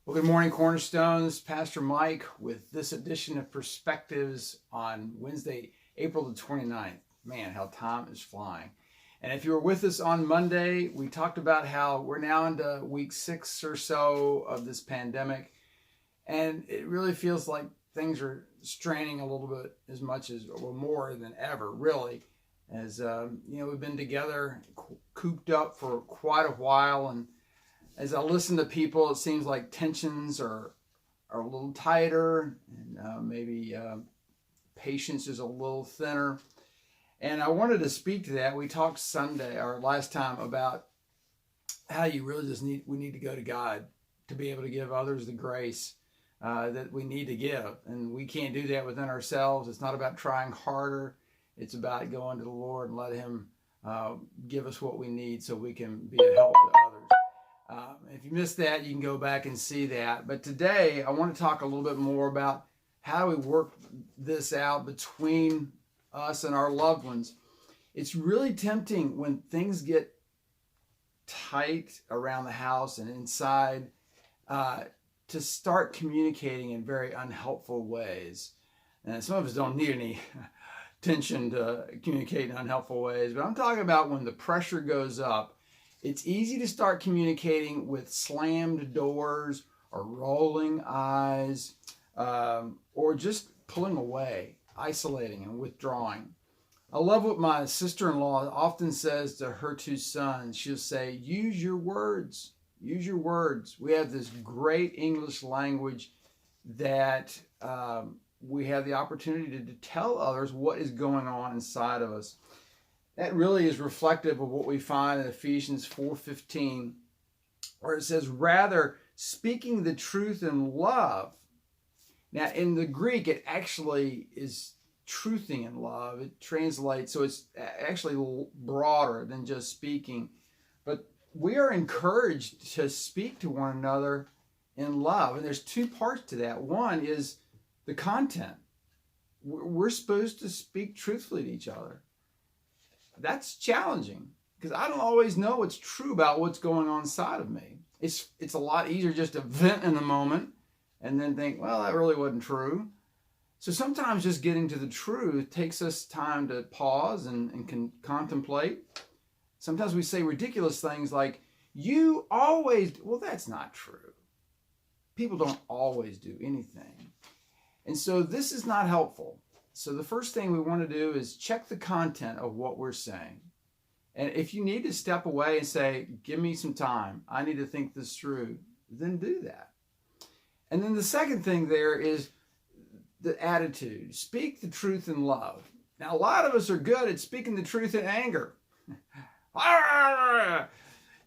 Well, good morning, Cornerstones. Pastor Mike with this edition of Perspectives on Wednesday, April the 29th. Man, how time is flying. And if you were with us on Monday, we talked about how we're now into week 6 or so of this pandemic. And it really feels like things are straining a little bit as much as, or more than ever, really. As, we've been together, cooped up for quite a while. And as I listen to people, it seems like tensions are a little tighter, and maybe patience is a little thinner. And I wanted to speak to that. We talked Sunday or last time about how you really we need to go to God to be able to give others the grace that we need to give. And we can't do that within ourselves. It's not about trying harder. It's about going to the Lord and let Him give us what we need so we can be a help to others. If you missed that, you can go back and see that. But today, I want to talk a little bit more about how we work this out between us and our loved ones. It's really tempting when things get tight around the house and inside to start communicating in very unhelpful ways. And some of us don't need any tension to communicate in unhelpful ways, but I'm talking about when the pressure goes up. It's easy to start communicating with slammed doors or rolling eyes, or just pulling away, isolating and withdrawing. I love what my sister-in-law often says to her 2 sons. She'll say, use your words, use your words. We have this great English language that we have the opportunity to tell others what is going on inside of us. That really is reflective of what we find in Ephesians 4:15, where it says, rather, speaking the truth in love. Now, in the Greek, it actually is truthing in love. It translates, so it's actually broader than just speaking. But we are encouraged to speak to one another in love. And there's 2 parts to that. One is the content. We're supposed to speak truthfully to each other. That's challenging because I don't always know what's true about what's going on inside of me. It's a lot easier just to vent in the moment and then think, well, that really wasn't true. So sometimes just getting to the truth takes us time to pause and can contemplate. Sometimes we say ridiculous things like, you always, well, that's not true. People don't always do anything. And so this is not helpful. So the first thing we want to do is check the content of what we're saying. And if you need to step away and say, give me some time, I need to think this through, then do that. And then the second thing there is the attitude. Speak the truth in love. Now, a lot of us are good at speaking the truth in anger.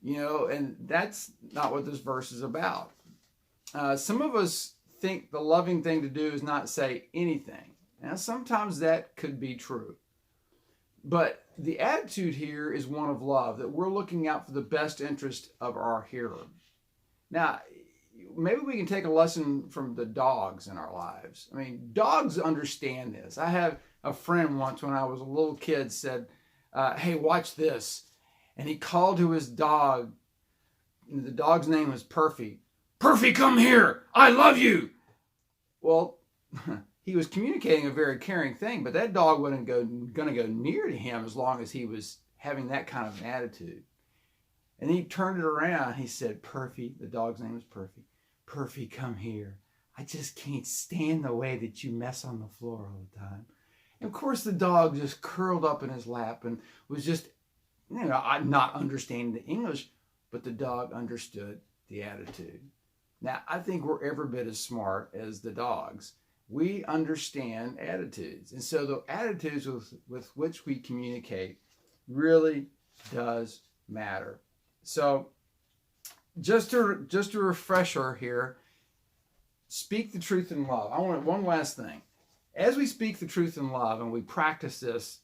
And that's not what this verse is about. Some of us think the loving thing to do is not say anything. Now, sometimes that could be true. But the attitude here is one of love, that we're looking out for the best interest of our hearer. Now, maybe we can take a lesson from the dogs in our lives. I mean, dogs understand this. I have a friend once when I was a little kid said, hey, watch this. And he called to his dog. And the dog's name was Perfy. Perfy, come here. I love you. Well, he was communicating a very caring thing, but that dog wasn't going to go near to him as long as he was having that kind of an attitude. And he turned it around. He said, Perfy, the dog's name was Perfy. Perfy, come here. I just can't stand the way that you mess on the floor all the time. And of course, the dog just curled up in his lap and was just, not understanding the English, but the dog understood the attitude. Now, I think we're every bit as smart as the dogs. We understand attitudes. And so the attitudes with which we communicate really does matter. So just a refresher here, speak the truth in love. I want one last thing. As we speak the truth in love and we practice this,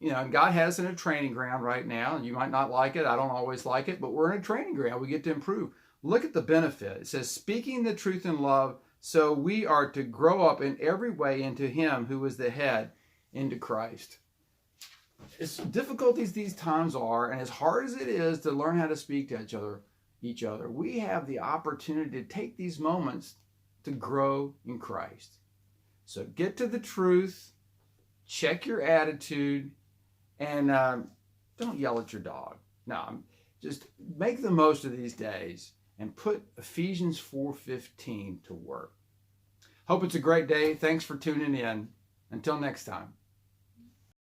God has us in a training ground right now, and you might not like it. I don't always like it, but we're in a training ground. We get to improve. Look at the benefit. It says, speaking the truth in love, so we are to grow up in every way into Him who is the head, into Christ. As difficult as these times are, and as hard as it is to learn how to speak to each other, each other, we have the opportunity to take these moments to grow in Christ. So get to the truth, check your attitude, and don't yell at your dog. No, just make the most of these days and put Ephesians 4:15 to work. Hope it's a great day. Thanks for tuning in. Until next time.